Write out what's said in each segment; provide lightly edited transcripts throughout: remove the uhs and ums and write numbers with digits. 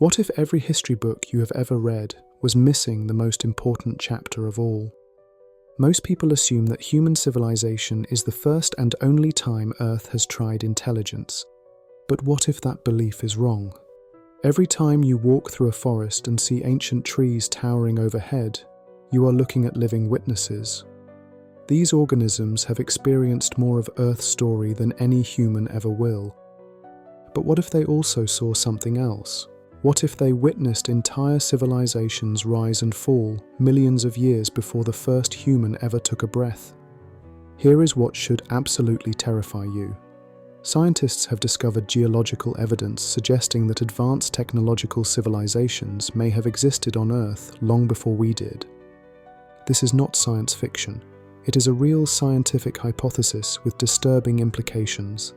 What if every history book you have ever read was missing the most important chapter of all? Most people assume that human civilization is the first and only time Earth has tried intelligence. But what if that belief is wrong? Every time you walk through a forest and see ancient trees towering overhead, you are looking at living witnesses. These organisms have experienced more of Earth's story than any human ever will. But what if they also saw something else? What if they witnessed entire civilizations rise and fall millions of years before the first human ever took a breath? Here is what should absolutely terrify you. Scientists have discovered geological evidence suggesting that advanced technological civilizations may have existed on Earth long before we did. This is not science fiction. It is a real scientific hypothesis with disturbing implications.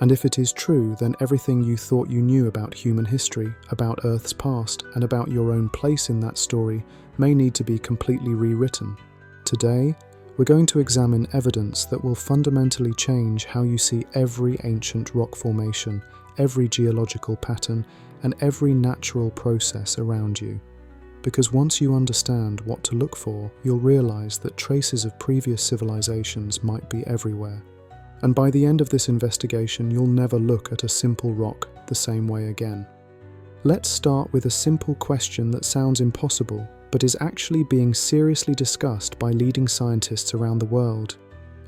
And if it is true, then everything you thought you knew about human history, about Earth's past, and about your own place in that story may need to be completely rewritten. Today, we're going to examine evidence that will fundamentally change how you see every ancient rock formation, every geological pattern, and every natural process around you. Because once you understand what to look for, you'll realize that traces of previous civilizations might be everywhere. And by the end of this investigation, you'll never look at a simple rock the same way again. Let's start with a simple question that sounds impossible, but is actually being seriously discussed by leading scientists around the world.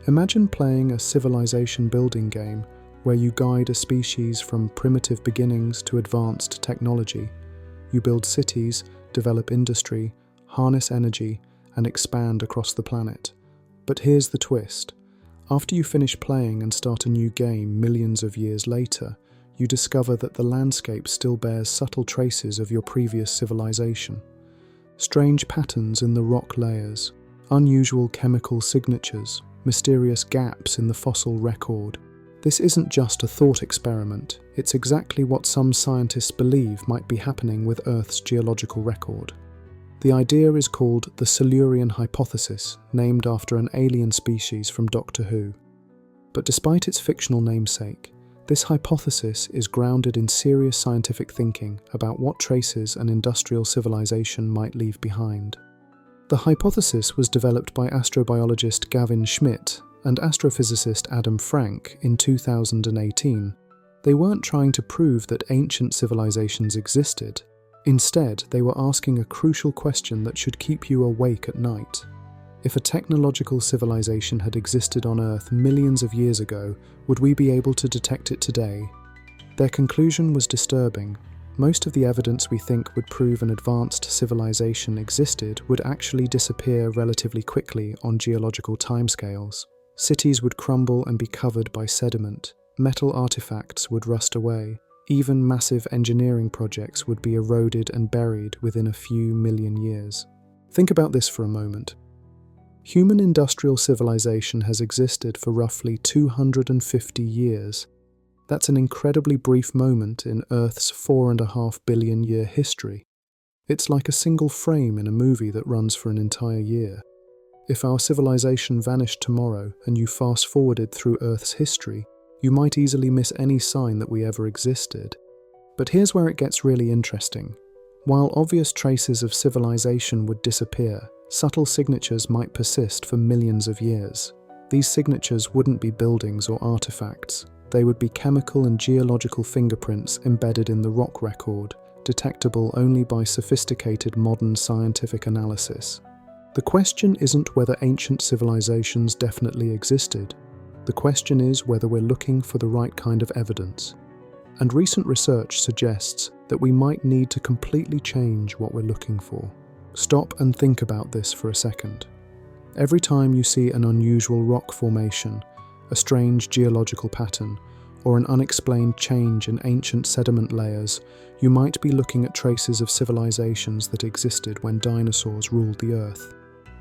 Imagine playing a civilization building game where you guide a species from primitive beginnings to advanced technology. You build cities, develop industry, harness energy, and expand across the planet. But here's the twist. After you finish playing and start a new game millions of years later, you discover that the landscape still bears subtle traces of your previous civilization. Strange patterns in the rock layers, unusual chemical signatures, mysterious gaps in the fossil record. This isn't just a thought experiment, it's exactly what some scientists believe might be happening with Earth's geological record. The idea is called the Silurian hypothesis, named after an alien species from Doctor Who. But despite its fictional namesake, this hypothesis is grounded in serious scientific thinking about what traces an industrial civilization might leave behind. The hypothesis was developed by astrobiologist Gavin Schmidt and astrophysicist Adam Frank in 2018. They weren't trying to prove that ancient civilizations existed. Instead, they were asking a crucial question that should keep you awake at night. If a technological civilization had existed on Earth millions of years ago, would we be able to detect it today? Their conclusion was disturbing. Most of the evidence we think would prove an advanced civilization existed would actually disappear relatively quickly on geological timescales. Cities would crumble and be covered by sediment. Metal artifacts would rust away. Even massive engineering projects would be eroded and buried within a few million years. Think about this for a moment. Human industrial civilization has existed for roughly 250 years. That's an incredibly brief moment in Earth's 4.5 billion year history. It's like a single frame in a movie that runs for an entire year. If our civilization vanished tomorrow and you fast-forwarded through Earth's history, you might easily miss any sign that we ever existed. But here's where it gets really interesting. While obvious traces of civilization would disappear, subtle signatures might persist for millions of years. These signatures wouldn't be buildings or artifacts. They would be chemical and geological fingerprints embedded in the rock record, detectable only by sophisticated modern scientific analysis. The question isn't whether ancient civilizations definitely existed. The question is whether we're looking for the right kind of evidence. And recent research suggests that we might need to completely change what we're looking for. Stop and think about this for a second. Every time you see an unusual rock formation, a strange geological pattern, or an unexplained change in ancient sediment layers, you might be looking at traces of civilizations that existed when dinosaurs ruled the Earth.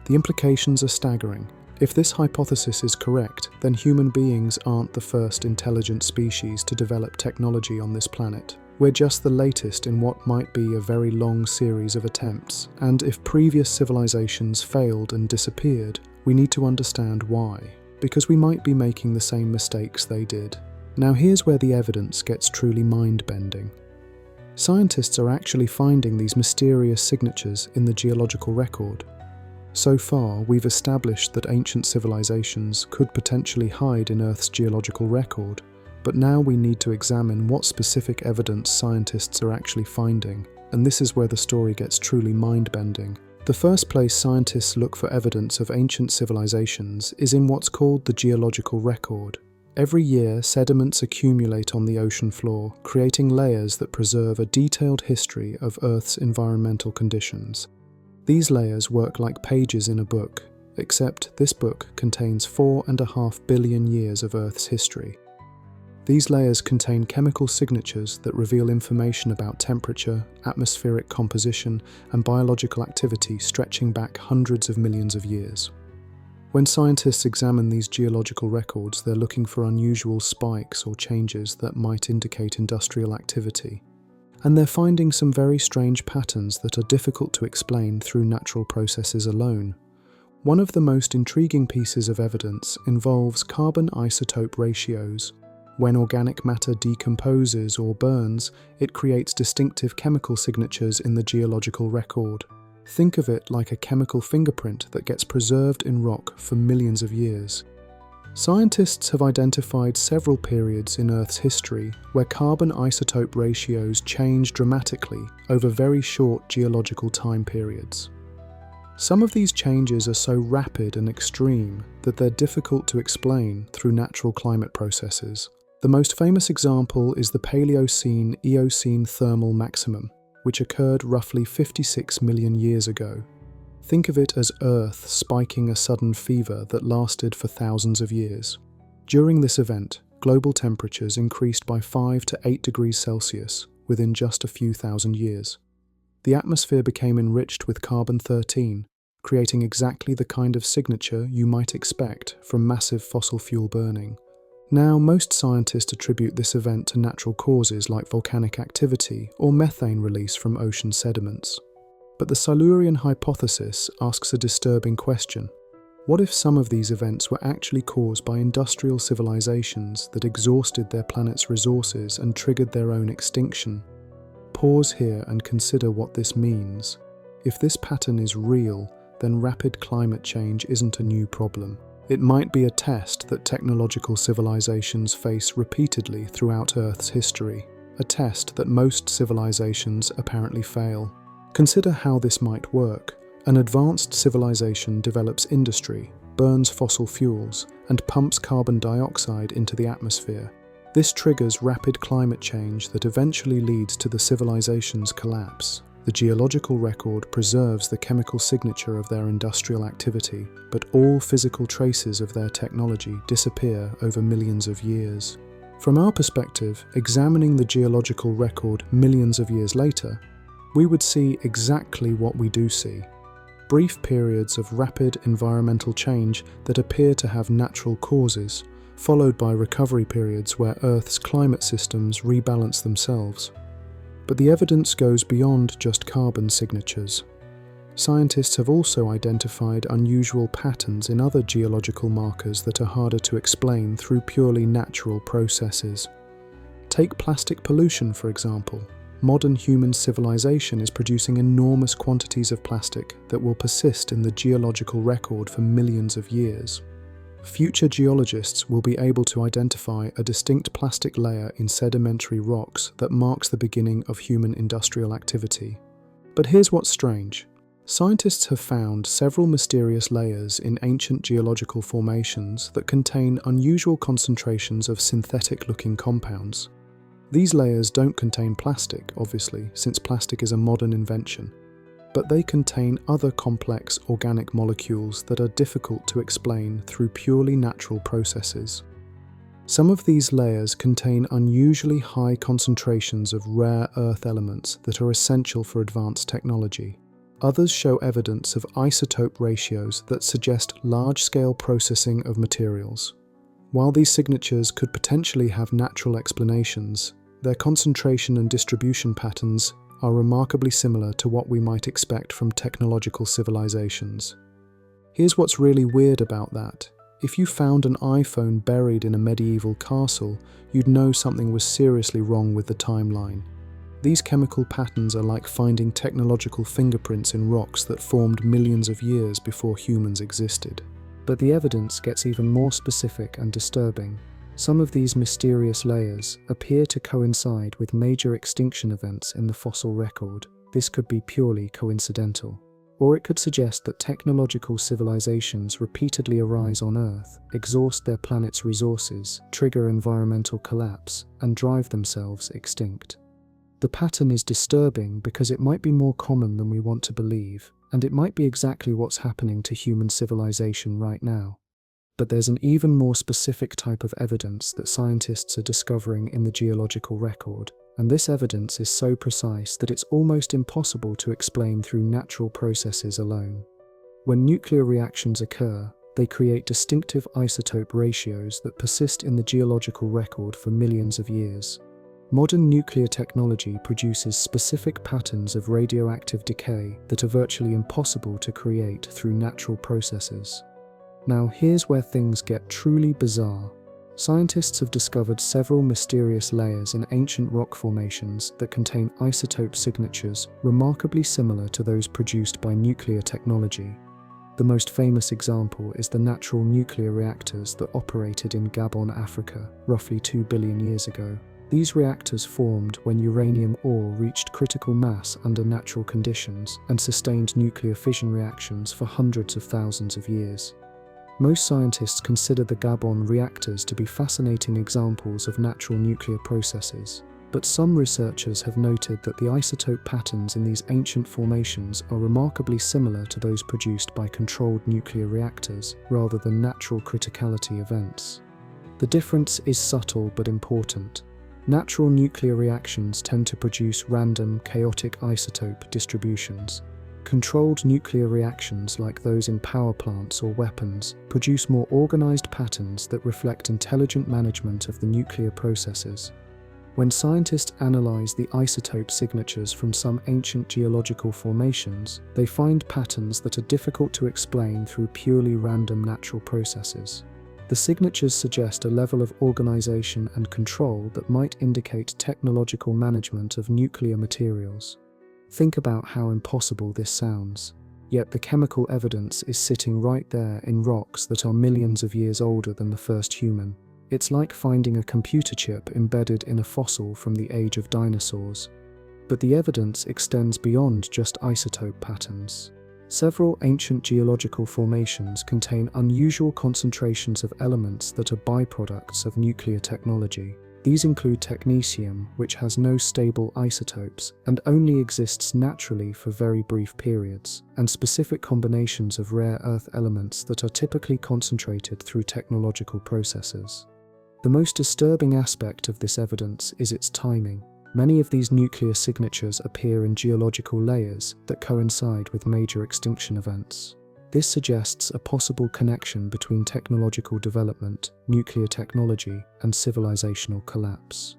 The implications are staggering. If this hypothesis is correct, then human beings aren't the first intelligent species to develop technology on this planet. We're just the latest in what might be a very long series of attempts. And if previous civilizations failed and disappeared, we need to understand why. Because we might be making the same mistakes they did. Now here's where the evidence gets truly mind-bending. Scientists are actually finding these mysterious signatures in the geological record. So far, we've established that ancient civilizations could potentially hide in Earth's geological record, but now we need to examine what specific evidence scientists are actually finding, and this is where the story gets truly mind-bending. The first place scientists look for evidence of ancient civilizations is in what's called the geological record. Every year, sediments accumulate on the ocean floor, creating layers that preserve a detailed history of Earth's environmental conditions. These layers work like pages in a book, except this book contains 4.5 billion years of Earth's history. These layers contain chemical signatures that reveal information about temperature, atmospheric composition, and biological activity stretching back hundreds of millions of years. When scientists examine these geological records, they're looking for unusual spikes or changes that might indicate industrial activity. And they're finding some very strange patterns that are difficult to explain through natural processes alone. One of the most intriguing pieces of evidence involves carbon isotope ratios. When organic matter decomposes or burns, it creates distinctive chemical signatures in the geological record. Think of it like a chemical fingerprint that gets preserved in rock for millions of years. Scientists have identified several periods in Earth's history where carbon isotope ratios change dramatically over very short geological time periods. Some of these changes are so rapid and extreme that they're difficult to explain through natural climate processes. The most famous example is the Paleocene-Eocene thermal maximum, which occurred roughly 56 million years ago. Think of it as Earth spiking a sudden fever that lasted for thousands of years. During this event, global temperatures increased by 5 to 8 degrees Celsius within just a few thousand years. The atmosphere became enriched with carbon-13, creating exactly the kind of signature you might expect from massive fossil fuel burning. Now, most scientists attribute this event to natural causes like volcanic activity or methane release from ocean sediments. But the Silurian hypothesis asks a disturbing question. What if some of these events were actually caused by industrial civilizations that exhausted their planet's resources and triggered their own extinction? Pause here and consider what this means. If this pattern is real, then rapid climate change isn't a new problem. It might be a test that technological civilizations face repeatedly throughout Earth's history, a test that most civilizations apparently fail. Consider how this might work. An advanced civilization develops industry, burns fossil fuels, and pumps carbon dioxide into the atmosphere. This triggers rapid climate change that eventually leads to the civilization's collapse. The geological record preserves the chemical signature of their industrial activity, but all physical traces of their technology disappear over millions of years. From our perspective, examining the geological record millions of years later, we would see exactly what we do see. Brief periods of rapid environmental change that appear to have natural causes, followed by recovery periods where Earth's climate systems rebalance themselves. But the evidence goes beyond just carbon signatures. Scientists have also identified unusual patterns in other geological markers that are harder to explain through purely natural processes. Take plastic pollution, for example. Modern human civilization is producing enormous quantities of plastic that will persist in the geological record for millions of years. Future geologists will be able to identify a distinct plastic layer in sedimentary rocks that marks the beginning of human industrial activity. But here's what's strange. Scientists have found several mysterious layers in ancient geological formations that contain unusual concentrations of synthetic-looking compounds. These layers don't contain plastic, obviously, since plastic is a modern invention, but they contain other complex organic molecules that are difficult to explain through purely natural processes. Some of these layers contain unusually high concentrations of rare earth elements that are essential for advanced technology. Others show evidence of isotope ratios that suggest large-scale processing of materials. While these signatures could potentially have natural explanations, their concentration and distribution patterns are remarkably similar to what we might expect from technological civilizations. Here's what's really weird about that. If you found an iPhone buried in a medieval castle, you'd know something was seriously wrong with the timeline. These chemical patterns are like finding technological fingerprints in rocks that formed millions of years before humans existed. But the evidence gets even more specific and disturbing. Some of these mysterious layers appear to coincide with major extinction events in the fossil record. This could be purely coincidental. Or it could suggest that technological civilizations repeatedly arise on Earth, exhaust their planet's resources, trigger environmental collapse, and drive themselves extinct. The pattern is disturbing because it might be more common than we want to believe, and it might be exactly what's happening to human civilization right now. But there's an even more specific type of evidence that scientists are discovering in the geological record, and this evidence is so precise that it's almost impossible to explain through natural processes alone. When nuclear reactions occur, they create distinctive isotope ratios that persist in the geological record for millions of years. Modern nuclear technology produces specific patterns of radioactive decay that are virtually impossible to create through natural processes. Now, here's where things get truly bizarre. Scientists have discovered several mysterious layers in ancient rock formations that contain isotope signatures remarkably similar to those produced by nuclear technology. The most famous example is the natural nuclear reactors that operated in Gabon, Africa, roughly 2 billion years ago. These reactors formed when uranium ore reached critical mass under natural conditions and sustained nuclear fission reactions for hundreds of thousands of years. Most scientists consider the Gabon reactors to be fascinating examples of natural nuclear processes, but some researchers have noted that the isotope patterns in these ancient formations are remarkably similar to those produced by controlled nuclear reactors rather than natural criticality events. The difference is subtle but important. Natural nuclear reactions tend to produce random, chaotic isotope distributions. Controlled nuclear reactions, like those in power plants or weapons, produce more organized patterns that reflect intelligent management of the nuclear processes. When scientists analyze the isotope signatures from some ancient geological formations, they find patterns that are difficult to explain through purely random natural processes. The signatures suggest a level of organization and control that might indicate technological management of nuclear materials. Think about how impossible this sounds. Yet the chemical evidence is sitting right there in rocks that are millions of years older than the first human. It's like finding a computer chip embedded in a fossil from the age of dinosaurs. But the evidence extends beyond just isotope patterns. Several ancient geological formations contain unusual concentrations of elements that are byproducts of nuclear technology. These include technetium, which has no stable isotopes and only exists naturally for very brief periods, and specific combinations of rare earth elements that are typically concentrated through technological processes. The most disturbing aspect of this evidence is its timing. Many of these nuclear signatures appear in geological layers that coincide with major extinction events. This suggests a possible connection between technological development, nuclear technology, and civilizational collapse.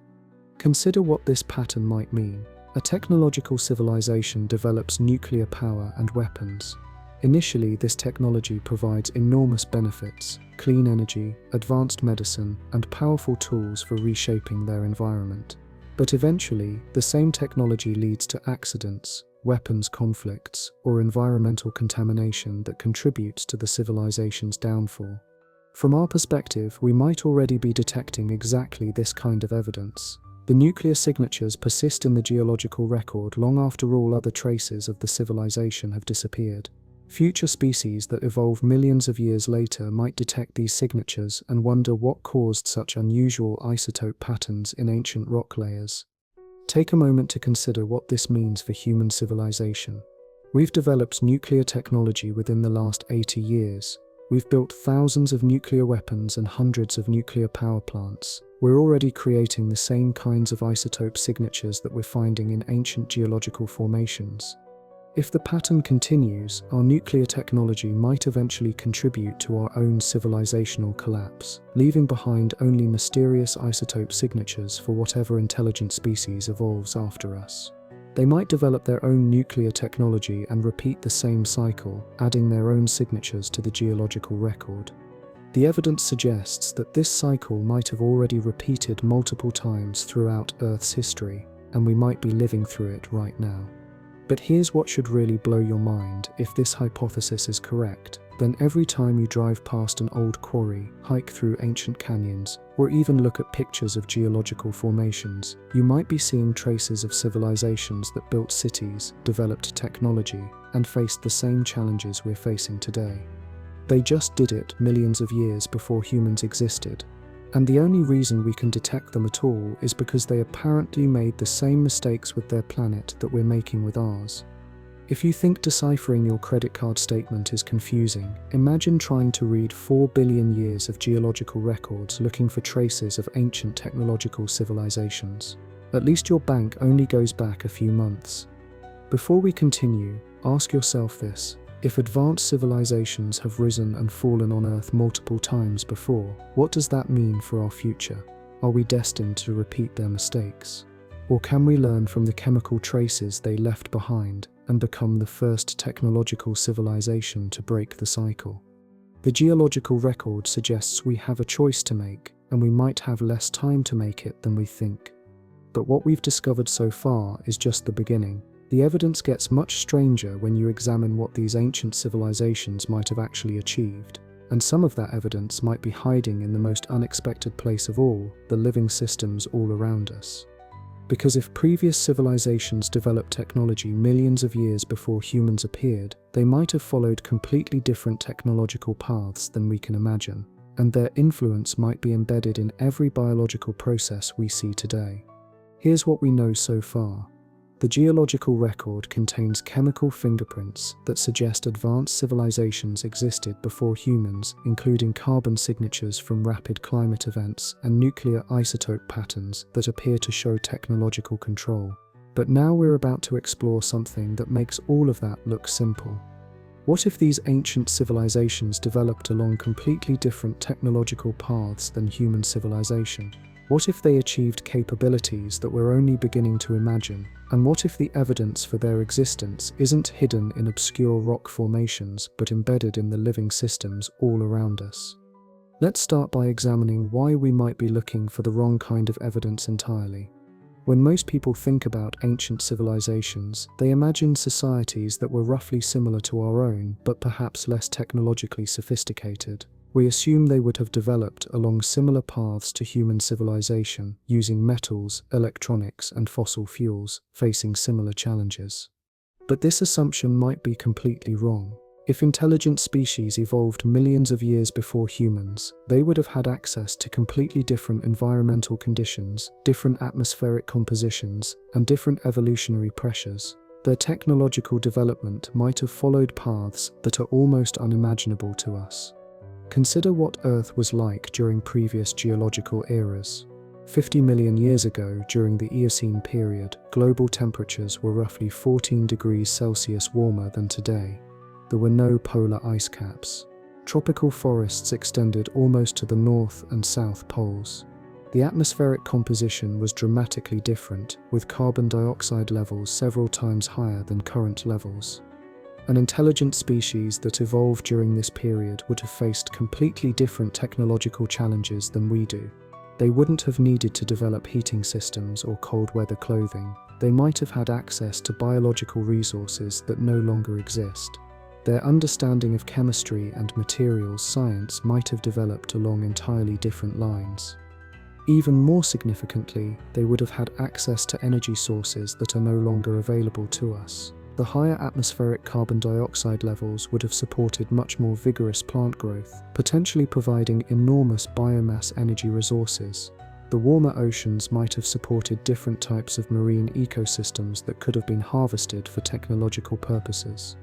Consider what this pattern might mean. A technological civilization develops nuclear power and weapons. Initially, this technology provides enormous benefits: clean energy, advanced medicine, and powerful tools for reshaping their environment. But eventually, the same technology leads to accidents, weapons conflicts, or environmental contamination that contributes to the civilization's downfall. From our perspective, we might already be detecting exactly this kind of evidence. The nuclear signatures persist in the geological record long after all other traces of the civilization have disappeared. Future species that evolve millions of years later might detect these signatures and wonder what caused such unusual isotope patterns in ancient rock layers. Take a moment to consider what this means for human civilization. We've developed nuclear technology within the last 80 years. We've built thousands of nuclear weapons and hundreds of nuclear power plants. We're already creating the same kinds of isotope signatures that we're finding in ancient geological formations. If the pattern continues, our nuclear technology might eventually contribute to our own civilizational collapse, leaving behind only mysterious isotope signatures for whatever intelligent species evolves after us. They might develop their own nuclear technology and repeat the same cycle, adding their own signatures to the geological record. The evidence suggests that this cycle might have already repeated multiple times throughout Earth's history. and we might be living through it right now. But here's what should really blow your mind. If this hypothesis is correct, then every time you drive past an old quarry, hike through ancient canyons, or even look at pictures of geological formations, you might be seeing traces of civilizations that built cities, developed technology, and faced the same challenges we're facing today. They just did it millions of years before humans existed. And the only reason we can detect them at all is because they apparently made the same mistakes with their planet that we're making with ours. If you think deciphering your credit card statement is confusing, imagine trying to read 4 billion years of geological records looking for traces of ancient technological civilizations. At least your bank only goes back a few months. Before we continue, ask yourself this. If advanced civilizations have risen and fallen on Earth multiple times before, what does that mean for our future? Are we destined to repeat their mistakes? Or can we learn from the chemical traces they left behind and become the first technological civilization to break the cycle? The geological record suggests we have a choice to make, and we might have less time to make it than we think. But what we've discovered so far is just the beginning. The evidence gets much stranger when you examine what these ancient civilizations might have actually achieved, and some of that evidence might be hiding in the most unexpected place of all, the living systems all around us. Because if previous civilizations developed technology millions of years before humans appeared, they might have followed completely different technological paths than we can imagine, and their influence might be embedded in every biological process we see today. Here's what we know so far. The geological record contains chemical fingerprints that suggest advanced civilizations existed before humans, including carbon signatures from rapid climate events and nuclear isotope patterns that appear to show technological control. But now we're about to explore something that makes all of that look simple. What if these ancient civilizations developed along completely different technological paths than human civilization? What if they achieved capabilities that we're only beginning to imagine? And what if the evidence for their existence isn't hidden in obscure rock formations, but embedded in the living systems all around us? Let's start by examining why we might be looking for the wrong kind of evidence entirely. When most people think about ancient civilizations, they imagine societies that were roughly similar to our own, but perhaps less technologically sophisticated. We assume they would have developed along similar paths to human civilization, using metals, electronics, and fossil fuels, facing similar challenges. But this assumption might be completely wrong. If intelligent species evolved millions of years before humans, they would have had access to completely different environmental conditions, different atmospheric compositions, and different evolutionary pressures. Their technological development might have followed paths that are almost unimaginable to us. Consider what Earth was like during previous geological eras. 50 million years ago, during the Eocene period, global temperatures were roughly 14 degrees Celsius warmer than today. There were no polar ice caps. Tropical forests extended almost to the north and south poles. The atmospheric composition was dramatically different, with carbon dioxide levels several times higher than current levels. An intelligent species that evolved during this period would have faced completely different technological challenges than we do. They wouldn't have needed to develop heating systems or cold weather clothing. They might have had access to biological resources that no longer exist. Their understanding of chemistry and materials science might have developed along entirely different lines. Even more significantly, they would have had access to energy sources that are no longer available to us. The higher atmospheric carbon dioxide levels would have supported much more vigorous plant growth, potentially providing enormous biomass energy resources. The warmer oceans might have supported different types of marine ecosystems that could have been harvested for technological purposes.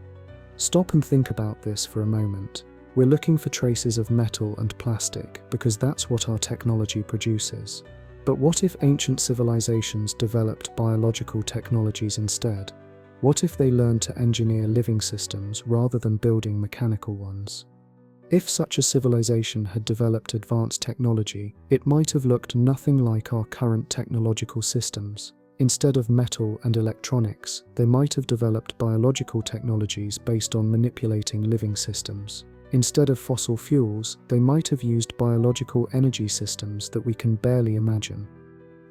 Stop and think about this for a moment. We're looking for traces of metal and plastic because that's what our technology produces. But what if ancient civilizations developed biological technologies instead? What if they learned to engineer living systems rather than building mechanical ones? If such a civilization had developed advanced technology, it might have looked nothing like our current technological systems. Instead of metal and electronics, they might have developed biological technologies based on manipulating living systems. Instead of fossil fuels, they might have used biological energy systems that we can barely imagine.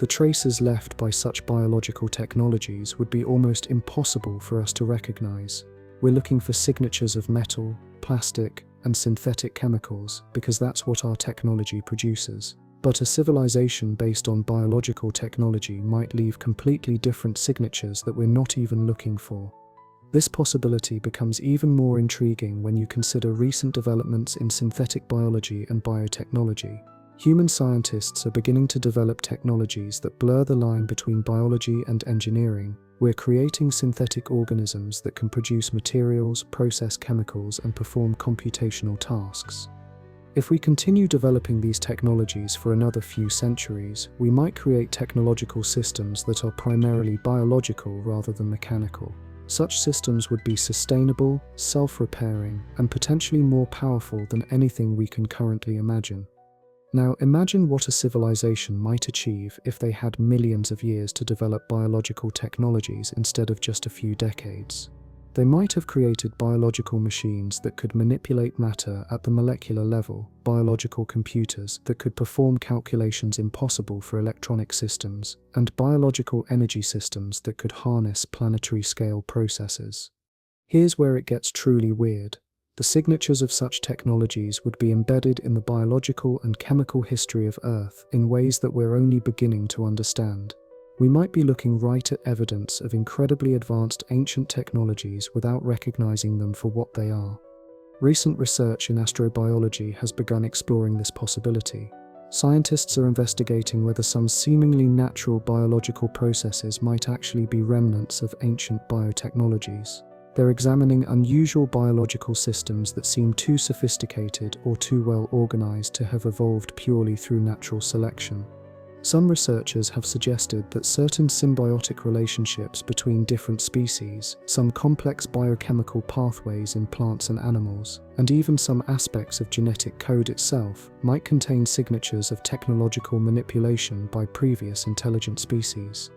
The traces left by such biological technologies would be almost impossible for us to recognize. We're looking for signatures of metal, plastic, and synthetic chemicals because that's what our technology produces. But a civilization based on biological technology might leave completely different signatures that we're not even looking for. This possibility becomes even more intriguing when you consider recent developments in synthetic biology and biotechnology. Human scientists are beginning to develop technologies that blur the line between biology and engineering. We're creating synthetic organisms that can produce materials, process chemicals, and perform computational tasks. If we continue developing these technologies for another few centuries, we might create technological systems that are primarily biological rather than mechanical. Such systems would be sustainable, self-repairing, and potentially more powerful than anything we can currently imagine. Now, imagine what a civilization might achieve if they had millions of years to develop biological technologies instead of just a few decades. They might have created biological machines that could manipulate matter at the molecular level, biological computers that could perform calculations impossible for electronic systems, and biological energy systems that could harness planetary-scale processes. Here's where it gets truly weird. The signatures of such technologies would be embedded in the biological and chemical history of Earth in ways that we're only beginning to understand. We might be looking right at evidence of incredibly advanced ancient technologies without recognizing them for what they are. Recent research in astrobiology has begun exploring this possibility. Scientists are investigating whether some seemingly natural biological processes might actually be remnants of ancient biotechnologies. They're examining unusual biological systems that seem too sophisticated or too well organized to have evolved purely through natural selection. Some researchers have suggested that certain symbiotic relationships between different species, some complex biochemical pathways in plants and animals, and even some aspects of genetic code itself might contain signatures of technological manipulation by previous intelligent species.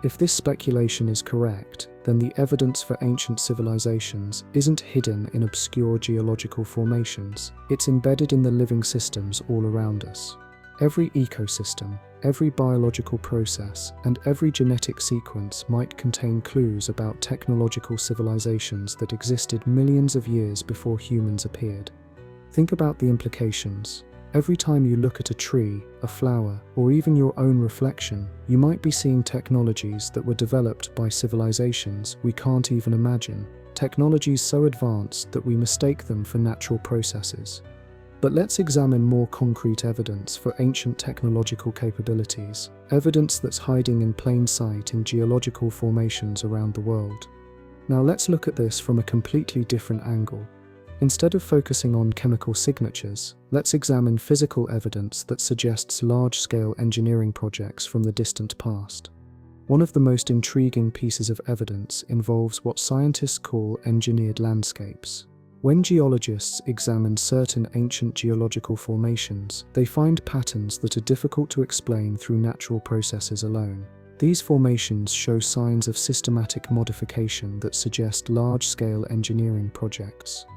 If this speculation is correct, then the evidence for ancient civilizations isn't hidden in obscure geological formations, it's embedded in the living systems all around us. Every ecosystem, every biological process, and every genetic sequence might contain clues about technological civilizations that existed millions of years before humans appeared. Think about the implications. Every time you look at a tree, a flower, or even your own reflection, you might be seeing technologies that were developed by civilizations we can't even imagine, technologies so advanced that we mistake them for natural processes. But let's examine more concrete evidence for ancient technological capabilities, evidence that's hiding in plain sight in geological formations around the world. Now let's look at this from a completely different angle. Instead of focusing on chemical signatures, let's examine physical evidence that suggests large-scale engineering projects from the distant past. One of the most intriguing pieces of evidence involves what scientists call engineered landscapes. When geologists examine certain ancient geological formations, they find patterns that are difficult to explain through natural processes alone. These formations show signs of systematic modification that suggest large-scale engineering projects.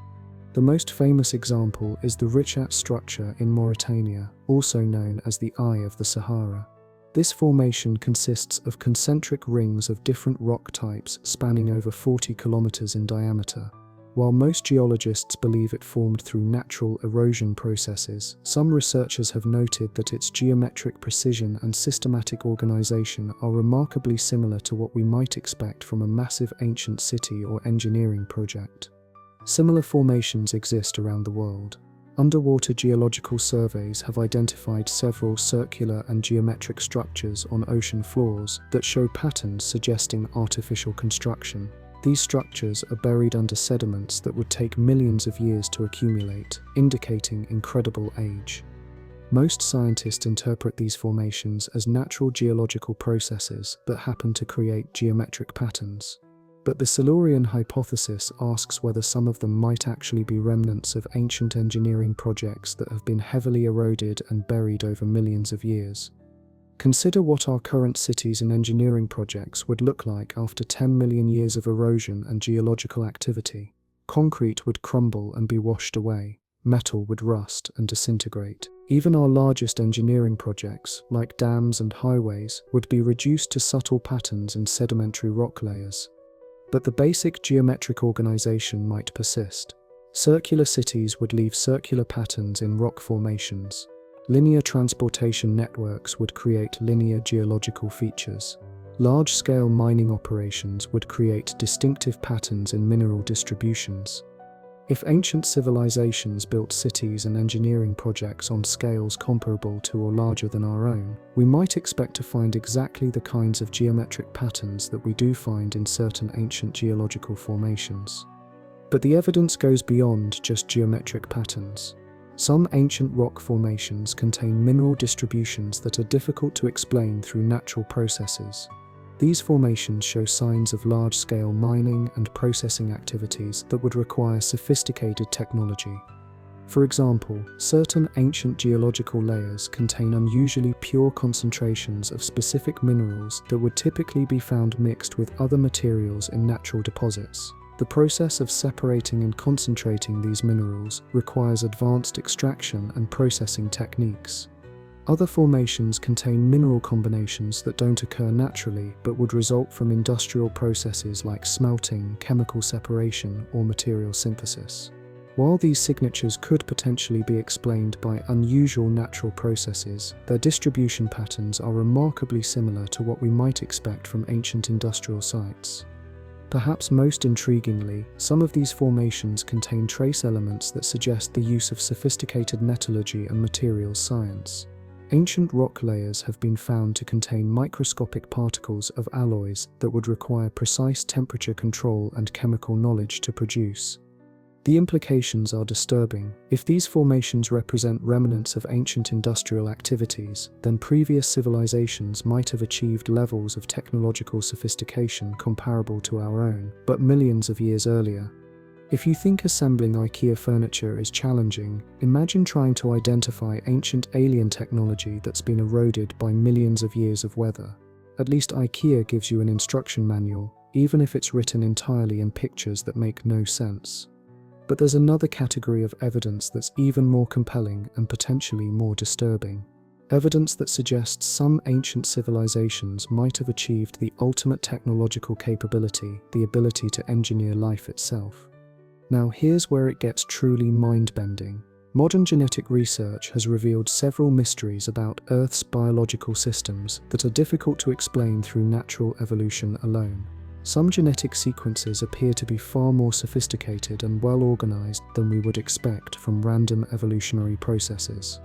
The most famous example is the Richat structure in Mauritania, also known as the Eye of the Sahara. This formation consists of concentric rings of different rock types spanning over 40 kilometers in diameter. While most geologists believe it formed through natural erosion processes, some researchers have noted that its geometric precision and systematic organization are remarkably similar to what we might expect from a massive ancient city or engineering project. Similar formations exist around the world. Underwater geological surveys have identified several circular and geometric structures on ocean floors that show patterns suggesting artificial construction. These structures are buried under sediments that would take millions of years to accumulate, indicating incredible age. Most scientists interpret these formations as natural geological processes that happen to create geometric patterns. But the Silurian hypothesis asks whether some of them might actually be remnants of ancient engineering projects that have been heavily eroded and buried over millions of years. Consider what our current cities and engineering projects would look like after 10 million years of erosion and geological activity. Concrete would crumble and be washed away. Metal would rust and disintegrate. Even our largest engineering projects, like dams and highways, would be reduced to subtle patterns in sedimentary rock layers. But the basic geometric organization might persist. Circular cities would leave circular patterns in rock formations. Linear transportation networks would create linear geological features. Large-scale mining operations would create distinctive patterns in mineral distributions. If ancient civilizations built cities and engineering projects on scales comparable to or larger than our own, we might expect to find exactly the kinds of geometric patterns that we do find in certain ancient geological formations. But the evidence goes beyond just geometric patterns. Some ancient rock formations contain mineral distributions that are difficult to explain through natural processes. These formations show signs of large-scale mining and processing activities that would require sophisticated technology. For example, certain ancient geological layers contain unusually pure concentrations of specific minerals that would typically be found mixed with other materials in natural deposits. The process of separating and concentrating these minerals requires advanced extraction and processing techniques. Other formations contain mineral combinations that don't occur naturally but would result from industrial processes like smelting, chemical separation, or material synthesis. While these signatures could potentially be explained by unusual natural processes, their distribution patterns are remarkably similar to what we might expect from ancient industrial sites. Perhaps most intriguingly, some of these formations contain trace elements that suggest the use of sophisticated metallurgy and materials science. Ancient rock layers have been found to contain microscopic particles of alloys that would require precise temperature control and chemical knowledge to produce. The implications are disturbing. If these formations represent remnants of ancient industrial activities, then previous civilizations might have achieved levels of technological sophistication comparable to our own, but millions of years earlier. If you think assembling IKEA furniture is challenging, imagine trying to identify ancient alien technology that's been eroded by millions of years of weather. At least IKEA gives you an instruction manual, even if it's written entirely in pictures that make no sense. But there's another category of evidence that's even more compelling and potentially more disturbing. Evidence that suggests some ancient civilizations might have achieved the ultimate technological capability, the ability to engineer life itself. Now here's where it gets truly mind-bending. Modern genetic research has revealed several mysteries about Earth's biological systems that are difficult to explain through natural evolution alone. Some genetic sequences appear to be far more sophisticated and well-organized than we would expect from random evolutionary processes.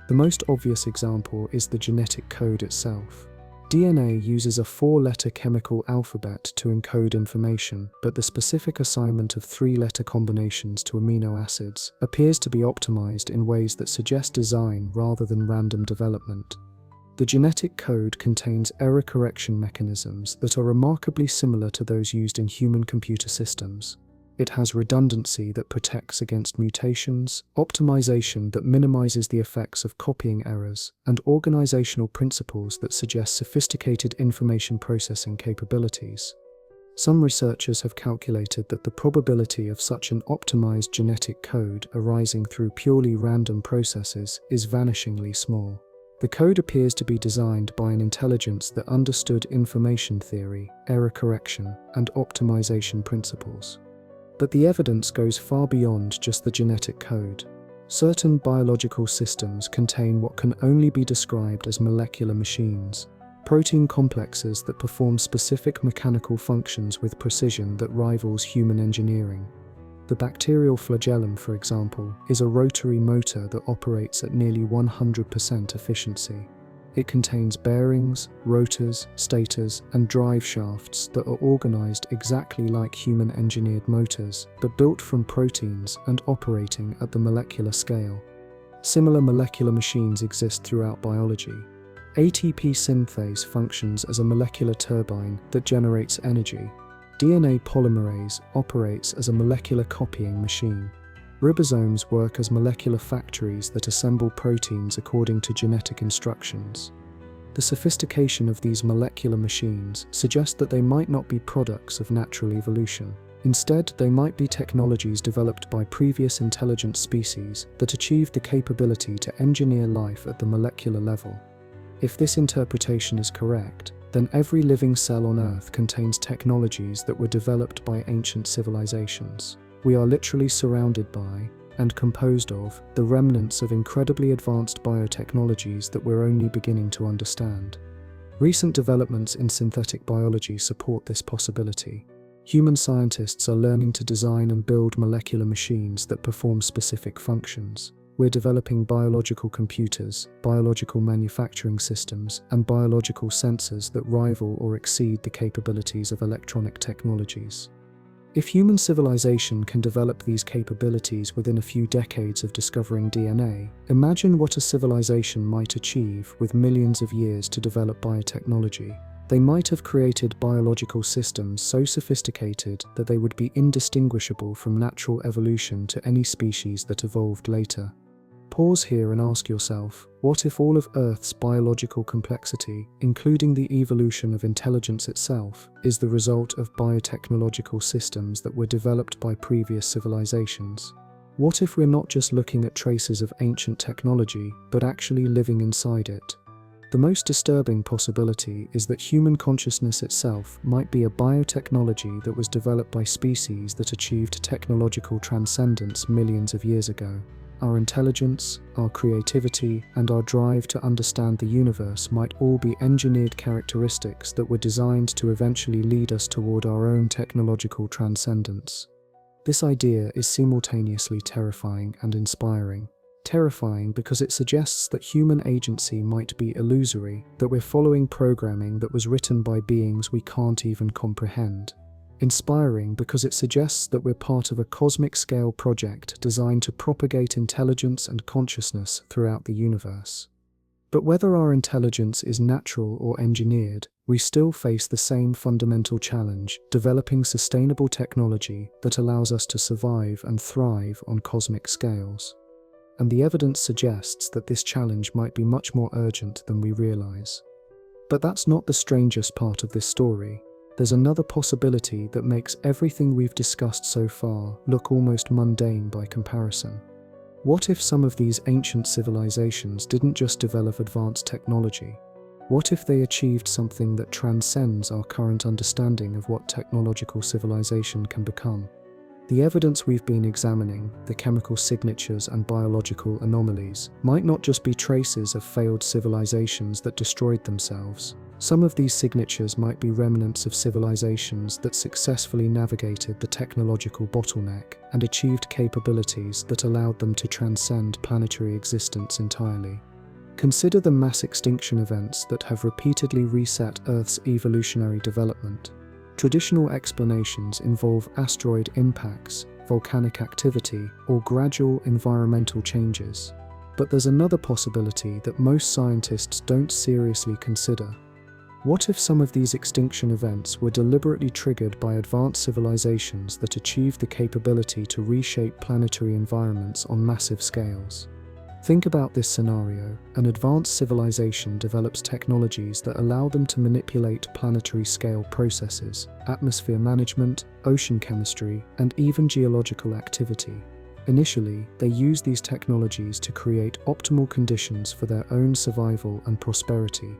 The most obvious example is the genetic code itself. DNA uses a 4-letter chemical alphabet to encode information, but the specific assignment of 3-letter combinations to amino acids appears to be optimized in ways that suggest design rather than random development. The genetic code contains error correction mechanisms that are remarkably similar to those used in human computer systems. It has redundancy that protects against mutations, optimization that minimizes the effects of copying errors, and organizational principles that suggest sophisticated information processing capabilities. Some researchers have calculated that the probability of such an optimized genetic code arising through purely random processes is vanishingly small. The code appears to be designed by an intelligence that understood information theory, error correction, and optimization principles. But the evidence goes far beyond just the genetic code. Certain biological systems contain what can only be described as molecular machines, protein complexes that perform specific mechanical functions with precision that rivals human engineering. The bacterial flagellum, for example, is a rotary motor that operates at nearly 100% efficiency. It contains bearings, rotors, stators, and drive shafts that are organized exactly like human-engineered motors, but built from proteins and operating at the molecular scale. Similar molecular machines exist throughout biology. ATP synthase functions as a molecular turbine that generates energy. DNA polymerase operates as a molecular copying machine. Ribosomes work as molecular factories that assemble proteins according to genetic instructions. The sophistication of these molecular machines suggests that they might not be products of natural evolution. Instead, they might be technologies developed by previous intelligent species that achieved the capability to engineer life at the molecular level. If this interpretation is correct, then every living cell on Earth contains technologies that were developed by ancient civilizations. We are literally surrounded by, and composed of, the remnants of incredibly advanced biotechnologies that we're only beginning to understand. Recent developments in synthetic biology support this possibility. Human scientists are learning to design and build molecular machines that perform specific functions. We're developing biological computers, biological manufacturing systems, and biological sensors that rival or exceed the capabilities of electronic technologies. If human civilization can develop these capabilities within a few decades of discovering DNA, imagine what a civilization might achieve with millions of years to develop biotechnology. They might have created biological systems so sophisticated that they would be indistinguishable from natural evolution to any species that evolved later. Pause here and ask yourself, what if all of Earth's biological complexity, including the evolution of intelligence itself, is the result of biotechnological systems that were developed by previous civilizations? What if we're not just looking at traces of ancient technology, but actually living inside it? The most disturbing possibility is that human consciousness itself might be a biotechnology that was developed by species that achieved technological transcendence millions of years ago. Our intelligence, our creativity, and our drive to understand the universe might all be engineered characteristics that were designed to eventually lead us toward our own technological transcendence. This idea is simultaneously terrifying and inspiring. Terrifying because it suggests that human agency might be illusory, that we're following programming that was written by beings we can't even comprehend. Inspiring because it suggests that we're part of a cosmic-scale project designed to propagate intelligence and consciousness throughout the universe. But whether our intelligence is natural or engineered, we still face the same fundamental challenge: developing sustainable technology that allows us to survive and thrive on cosmic scales. And the evidence suggests that this challenge might be much more urgent than we realize. But that's not the strangest part of this story. There's another possibility that makes everything we've discussed so far look almost mundane by comparison. What if some of these ancient civilizations didn't just develop advanced technology? What if they achieved something that transcends our current understanding of what technological civilization can become? The evidence we've been examining, the chemical signatures and biological anomalies, might not just be traces of failed civilizations that destroyed themselves. Some of these signatures might be remnants of civilizations that successfully navigated the technological bottleneck and achieved capabilities that allowed them to transcend planetary existence entirely. Consider the mass extinction events that have repeatedly reset Earth's evolutionary development. Traditional explanations involve asteroid impacts, volcanic activity, or gradual environmental changes. But there's another possibility that most scientists don't seriously consider. What if some of these extinction events were deliberately triggered by advanced civilizations that achieved the capability to reshape planetary environments on massive scales? Think about this scenario. An advanced civilization develops technologies that allow them to manipulate planetary-scale processes, atmosphere management, ocean chemistry, and even geological activity. Initially, they use these technologies to create optimal conditions for their own survival and prosperity.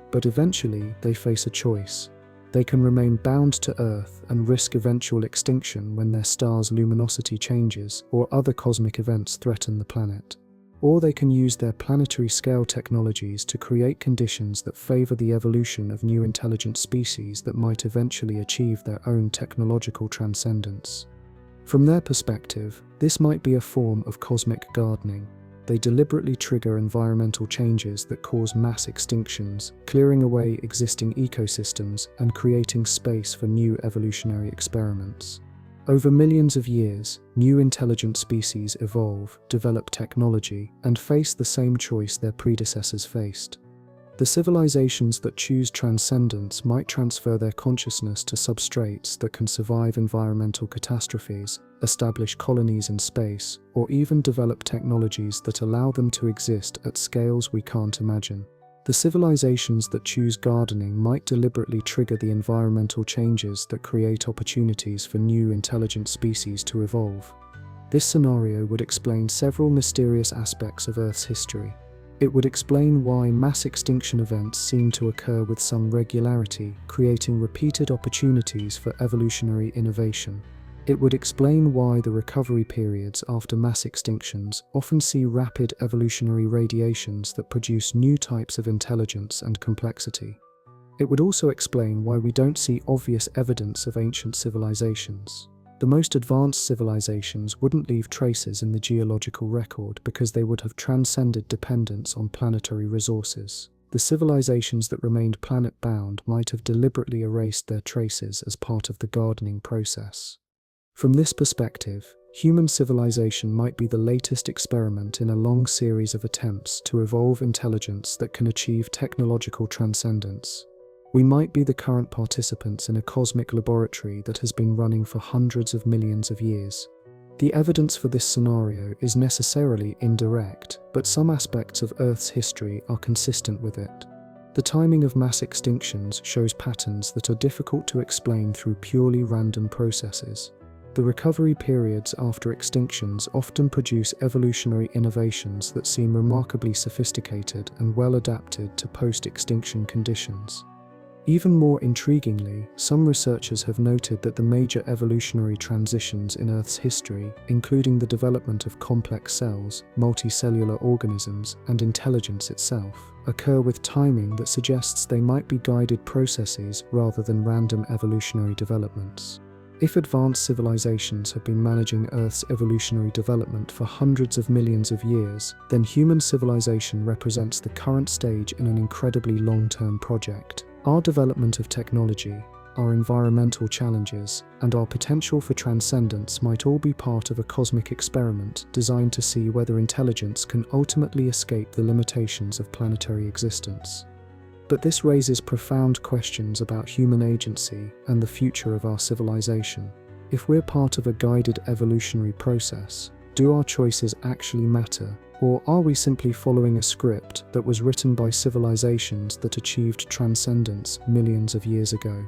But eventually, they face a choice. They can remain bound to Earth and risk eventual extinction when their star's luminosity changes or other cosmic events threaten the planet. Or they can use their planetary-scale technologies to create conditions that favor the evolution of new intelligent species that might eventually achieve their own technological transcendence. From their perspective, this might be a form of cosmic gardening. They deliberately trigger environmental changes that cause mass extinctions, clearing away existing ecosystems and creating space for new evolutionary experiments. Over millions of years, new intelligent species evolve, develop technology, and face the same choice their predecessors faced. The civilizations that choose transcendence might transfer their consciousness to substrates that can survive environmental catastrophes, establish colonies in space, or even develop technologies that allow them to exist at scales we can't imagine. The civilizations that choose gardening might deliberately trigger the environmental changes that create opportunities for new intelligent species to evolve. This scenario would explain several mysterious aspects of Earth's history. It would explain why mass extinction events seem to occur with some regularity, creating repeated opportunities for evolutionary innovation. It would explain why the recovery periods after mass extinctions often see rapid evolutionary radiations that produce new types of intelligence and complexity. It would also explain why we don't see obvious evidence of ancient civilizations. The most advanced civilizations wouldn't leave traces in the geological record because they would have transcended dependence on planetary resources. The civilizations that remained planet-bound might have deliberately erased their traces as part of the gardening process. From this perspective, human civilization might be the latest experiment in a long series of attempts to evolve intelligence that can achieve technological transcendence. We might be the current participants in a cosmic laboratory that has been running for hundreds of millions of years. The evidence for this scenario is necessarily indirect, but some aspects of Earth's history are consistent with it. The timing of mass extinctions shows patterns that are difficult to explain through purely random processes. The recovery periods after extinctions often produce evolutionary innovations that seem remarkably sophisticated and well adapted to post-extinction conditions. Even more intriguingly, some researchers have noted that the major evolutionary transitions in Earth's history, including the development of complex cells, multicellular organisms, and intelligence itself, occur with timing that suggests they might be guided processes rather than random evolutionary developments. If advanced civilizations have been managing Earth's evolutionary development for hundreds of millions of years, then human civilization represents the current stage in an incredibly long-term project. Our development of technology, our environmental challenges, and our potential for transcendence might all be part of a cosmic experiment designed to see whether intelligence can ultimately escape the limitations of planetary existence. But this raises profound questions about human agency and the future of our civilization. If we're part of a guided evolutionary process, do our choices actually matter? Or are we simply following a script that was written by civilizations that achieved transcendence millions of years ago?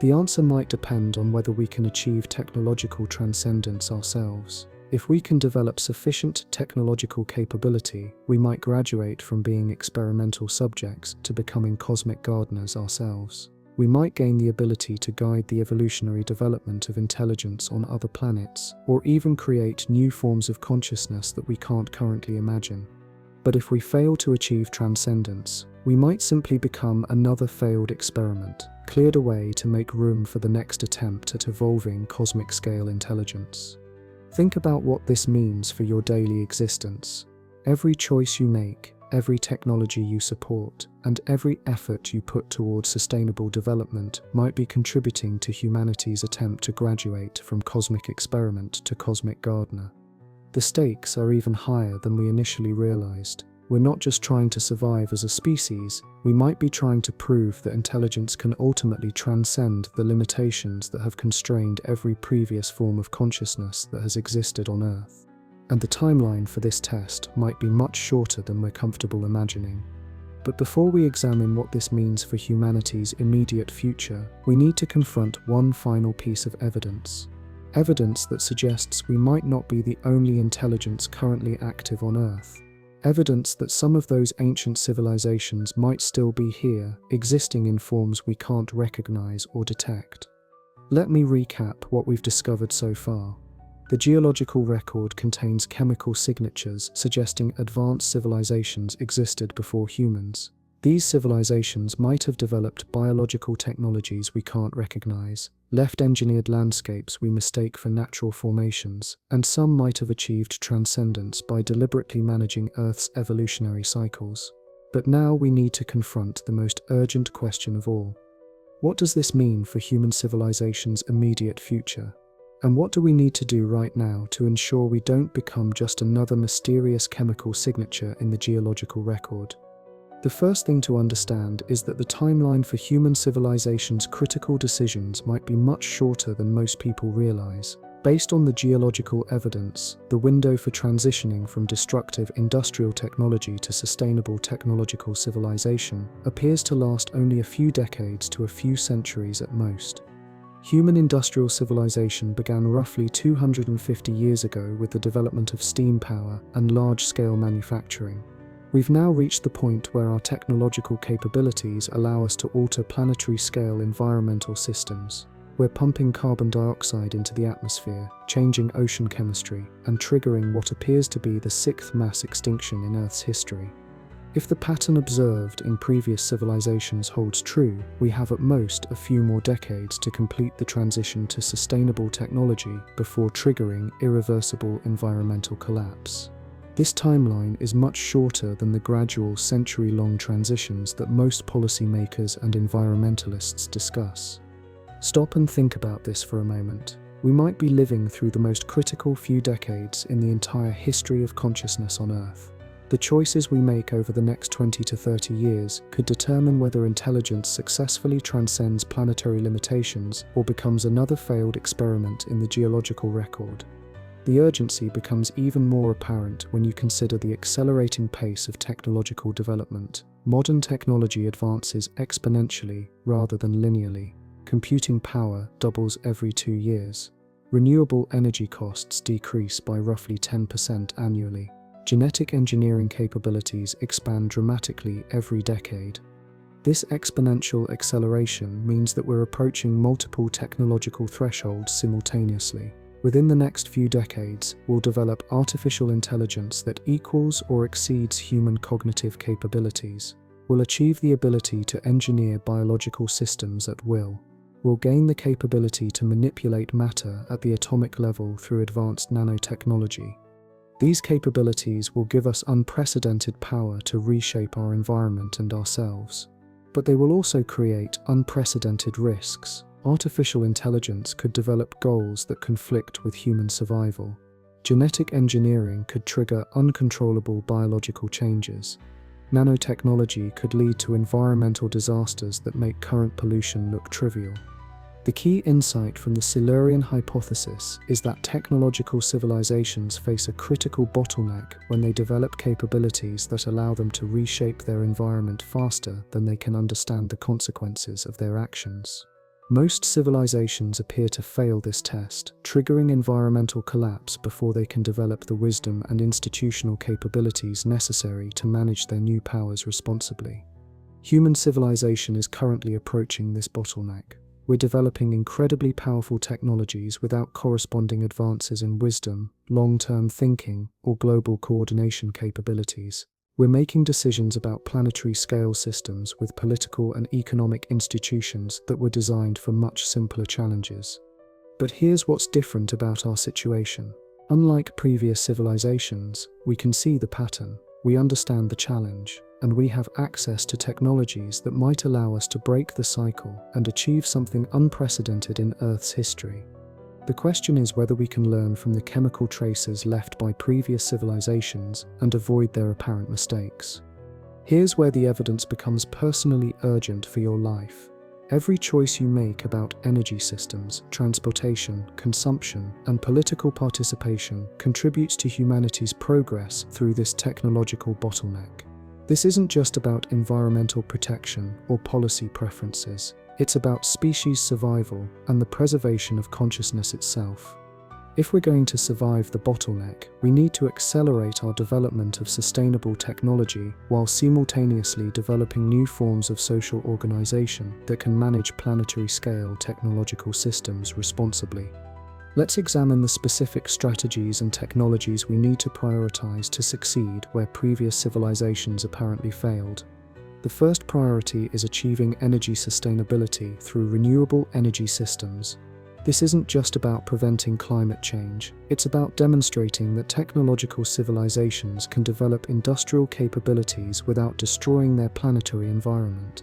The answer might depend on whether we can achieve technological transcendence ourselves. If we can develop sufficient technological capability, we might graduate from being experimental subjects to becoming cosmic gardeners ourselves. We might gain the ability to guide the evolutionary development of intelligence on other planets, or even create new forms of consciousness that we can't currently imagine. But if we fail to achieve transcendence, we might simply become another failed experiment, cleared away to make room for the next attempt at evolving cosmic-scale intelligence. Think about what this means for your daily existence. Every choice you make, every technology you support, and every effort you put towards sustainable development might be contributing to humanity's attempt to graduate from cosmic experiment to cosmic gardener. The stakes are even higher than we initially realized. We're not just trying to survive as a species, we might be trying to prove that intelligence can ultimately transcend the limitations that have constrained every previous form of consciousness that has existed on Earth. And the timeline for this test might be much shorter than we're comfortable imagining. But before we examine what this means for humanity's immediate future, we need to confront one final piece of evidence. Evidence that suggests we might not be the only intelligence currently active on Earth. Evidence that some of those ancient civilizations might still be here, existing in forms we can't recognize or detect. Let me recap what we've discovered so far. The geological record contains chemical signatures suggesting advanced civilizations existed before humans. These civilizations might have developed biological technologies we can't recognize, left engineered landscapes we mistake for natural formations, and some might have achieved transcendence by deliberately managing Earth's evolutionary cycles. But now we need to confront the most urgent question of all. What does this mean for human civilization's immediate future? And what do we need to do right now to ensure we don't become just another mysterious chemical signature in the geological record? The first thing to understand is that the timeline for human civilization's critical decisions might be much shorter than most people realize. Based on the geological evidence, the window for transitioning from destructive industrial technology to sustainable technological civilization appears to last only a few decades to a few centuries at most. Human industrial civilization began roughly 250 years ago with the development of steam power and large-scale manufacturing. We've now reached the point where our technological capabilities allow us to alter planetary-scale environmental systems. We're pumping carbon dioxide into the atmosphere, changing ocean chemistry, and triggering what appears to be the sixth mass extinction in Earth's history. If the pattern observed in previous civilizations holds true, we have at most a few more decades to complete the transition to sustainable technology before triggering irreversible environmental collapse. This timeline is much shorter than the gradual century-long transitions that most policymakers and environmentalists discuss. Stop and think about this for a moment. We might be living through the most critical few decades in the entire history of consciousness on Earth. The choices we make over the next 20 to 30 years could determine whether intelligence successfully transcends planetary limitations or becomes another failed experiment in the geological record. The urgency becomes even more apparent when you consider the accelerating pace of technological development. Modern technology advances exponentially rather than linearly. Computing power doubles every 2 years. Renewable energy costs decrease by roughly 10% annually. Genetic engineering capabilities expand dramatically every decade. This exponential acceleration means that we're approaching multiple technological thresholds simultaneously. Within the next few decades, we'll develop artificial intelligence that equals or exceeds human cognitive capabilities. We'll achieve the ability to engineer biological systems at will. We'll gain the capability to manipulate matter at the atomic level through advanced nanotechnology. These capabilities will give us unprecedented power to reshape our environment and ourselves. But they will also create unprecedented risks. Artificial intelligence could develop goals that conflict with human survival. Genetic engineering could trigger uncontrollable biological changes. Nanotechnology could lead to environmental disasters that make current pollution look trivial. The key insight from the Silurian hypothesis is that technological civilizations face a critical bottleneck when they develop capabilities that allow them to reshape their environment faster than they can understand the consequences of their actions. Most civilizations appear to fail this test, triggering environmental collapse before they can develop the wisdom and institutional capabilities necessary to manage their new powers responsibly. Human civilization is currently approaching this bottleneck. We're developing incredibly powerful technologies without corresponding advances in wisdom, long-term thinking, or global coordination capabilities. We're making decisions about planetary scale systems with political and economic institutions that were designed for much simpler challenges. But here's what's different about our situation. Unlike previous civilizations, we can see the pattern, we understand the challenge, and we have access to technologies that might allow us to break the cycle and achieve something unprecedented in Earth's history. The question is whether we can learn from the chemical traces left by previous civilizations and avoid their apparent mistakes. Here's where the evidence becomes personally urgent for your life. Every choice you make about energy systems, transportation, consumption, and political participation contributes to humanity's progress through this technological bottleneck. This isn't just about environmental protection or policy preferences. It's about species survival and the preservation of consciousness itself. If we're going to survive the bottleneck, we need to accelerate our development of sustainable technology while simultaneously developing new forms of social organization that can manage planetary-scale technological systems responsibly. Let's examine the specific strategies and technologies we need to prioritize to succeed where previous civilizations apparently failed. The first priority is achieving energy sustainability through renewable energy systems. This isn't just about preventing climate change, it's about demonstrating that technological civilizations can develop industrial capabilities without destroying their planetary environment.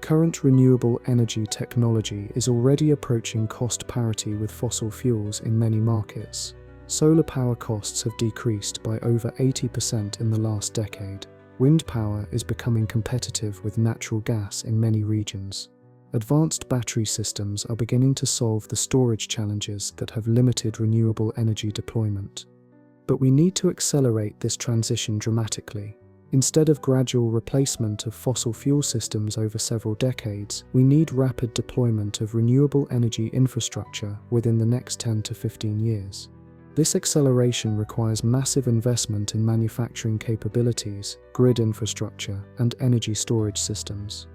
Current renewable energy technology is already approaching cost parity with fossil fuels in many markets. Solar power costs have decreased by over 80% in the last decade. Wind power is becoming competitive with natural gas in many regions. Advanced battery systems are beginning to solve the storage challenges that have limited renewable energy deployment. But we need to accelerate this transition dramatically. Instead of gradual replacement of fossil fuel systems over several decades, we need rapid deployment of renewable energy infrastructure within the next 10 to 15 years. This acceleration requires massive investment in manufacturing capabilities, grid infrastructure, and energy storage systems.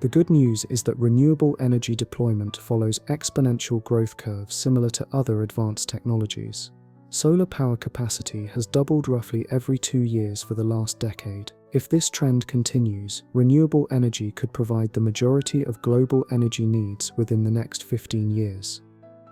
The good news is that renewable energy deployment follows exponential growth curves similar to other advanced technologies. Solar power capacity has doubled roughly every 2 years for the last decade. If this trend continues, renewable energy could provide the majority of global energy needs within the next 15 years.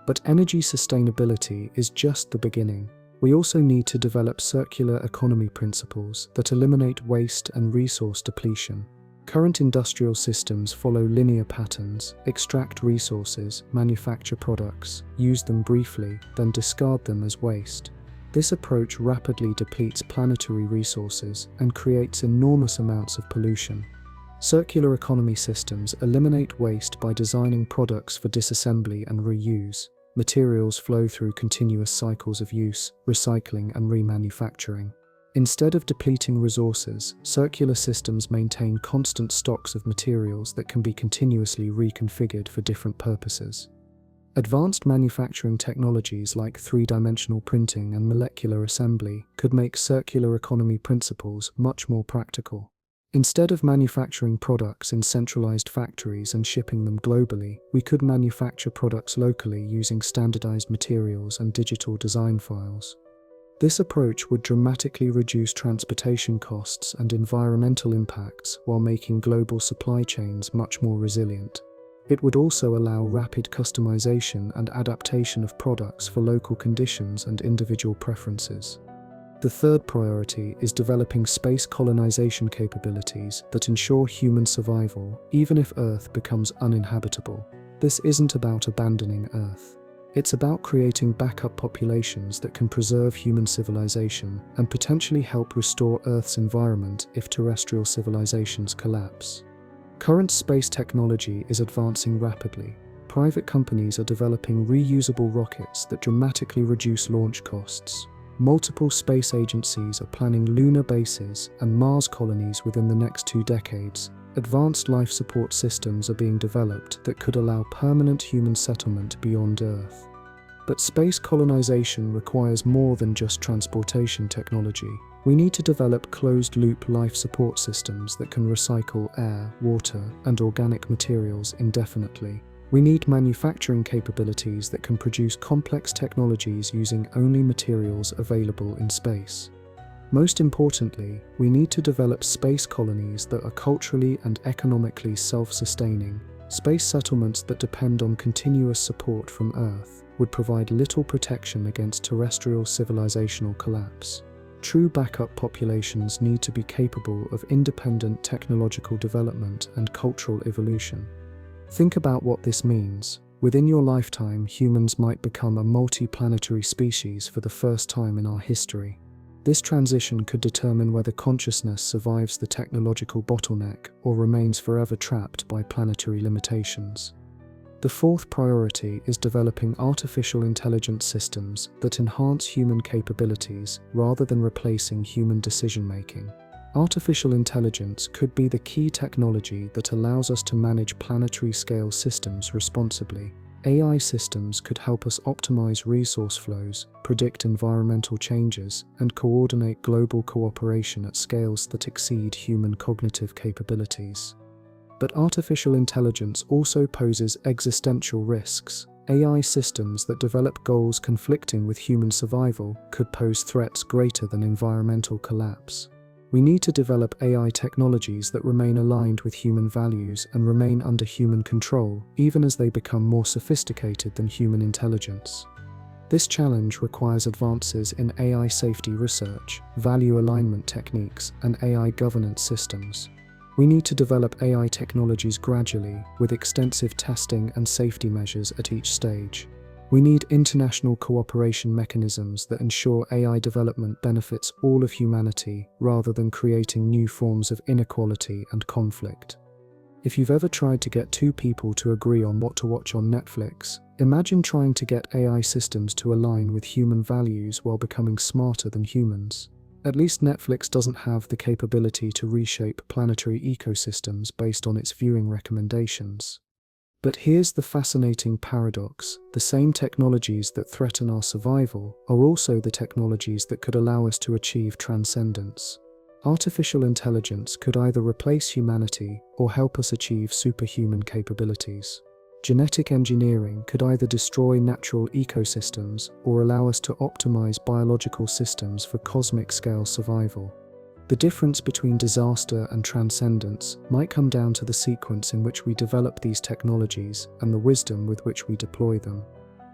But energy sustainability is just the beginning. We also need to develop circular economy principles that eliminate waste and resource depletion. Current industrial systems follow linear patterns, extract resources, manufacture products, use them briefly, then discard them as waste. This approach rapidly depletes planetary resources and creates enormous amounts of pollution. Circular economy systems eliminate waste by designing products for disassembly and reuse. Materials flow through continuous cycles of use, recycling, and remanufacturing. Instead of depleting resources, circular systems maintain constant stocks of materials that can be continuously reconfigured for different purposes. Advanced manufacturing technologies like three-dimensional printing and molecular assembly could make circular economy principles much more practical. Instead of manufacturing products in centralized factories and shipping them globally, we could manufacture products locally using standardized materials and digital design files. This approach would dramatically reduce transportation costs and environmental impacts while making global supply chains much more resilient. It would also allow rapid customization and adaptation of products for local conditions and individual preferences. The third priority is developing space colonization capabilities that ensure human survival, even if Earth becomes uninhabitable. This isn't about abandoning Earth. It's about creating backup populations that can preserve human civilization and potentially help restore Earth's environment if terrestrial civilizations collapse. Current space technology is advancing rapidly. Private companies are developing reusable rockets that dramatically reduce launch costs. Multiple space agencies are planning lunar bases and Mars colonies within the next 2 decades. Advanced life support systems are being developed that could allow permanent human settlement beyond Earth. But space colonization requires more than just transportation technology. We need to develop closed-loop life support systems that can recycle air, water, and organic materials indefinitely. We need manufacturing capabilities that can produce complex technologies using only materials available in space. Most importantly, we need to develop space colonies that are culturally and economically self-sustaining. Space settlements that depend on continuous support from Earth would provide little protection against terrestrial civilizational collapse. True backup populations need to be capable of independent technological development and cultural evolution. Think about what this means. Within your lifetime, humans might become a multi-planetary species for the first time in our history. This transition could determine whether consciousness survives the technological bottleneck or remains forever trapped by planetary limitations. The fourth priority is developing artificial intelligence systems that enhance human capabilities rather than replacing human decision-making. Artificial intelligence could be the key technology that allows us to manage planetary-scale systems responsibly. AI systems could help us optimize resource flows, predict environmental changes, and coordinate global cooperation at scales that exceed human cognitive capabilities. But artificial intelligence also poses existential risks. AI systems that develop goals conflicting with human survival could pose threats greater than environmental collapse. We need to develop AI technologies that remain aligned with human values and remain under human control, even as they become more sophisticated than human intelligence. This challenge requires advances in AI safety research, value alignment techniques, and AI governance systems. We need to develop AI technologies gradually, with extensive testing and safety measures at each stage. We need international cooperation mechanisms that ensure AI development benefits all of humanity rather than creating new forms of inequality and conflict. If you've ever tried to get two people to agree on what to watch on Netflix, imagine trying to get AI systems to align with human values while becoming smarter than humans. At least Netflix doesn't have the capability to reshape planetary ecosystems based on its viewing recommendations. But here's the fascinating paradox. The same technologies that threaten our survival are also the technologies that could allow us to achieve transcendence. Artificial intelligence could either replace humanity or help us achieve superhuman capabilities. Genetic engineering could either destroy natural ecosystems or allow us to optimize biological systems for cosmic-scale survival. The difference between disaster and transcendence might come down to the sequence in which we develop these technologies and the wisdom with which we deploy them.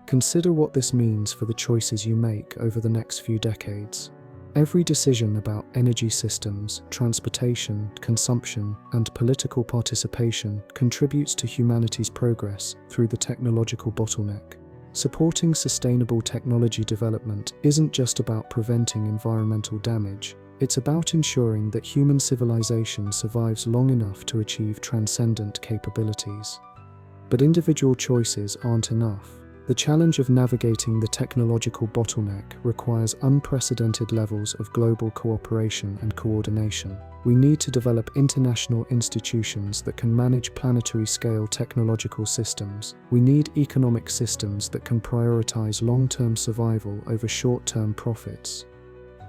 Consider what this means for the choices you make over the next few decades. Every decision about energy systems, transportation, consumption, and political participation contributes to humanity's progress through the technological bottleneck. Supporting sustainable technology development isn't just about preventing environmental damage, it's about ensuring that human civilization survives long enough to achieve transcendent capabilities. But individual choices aren't enough. The challenge of navigating the technological bottleneck requires unprecedented levels of global cooperation and coordination. We need to develop international institutions that can manage planetary-scale technological systems. We need economic systems that can prioritize long-term survival over short-term profits.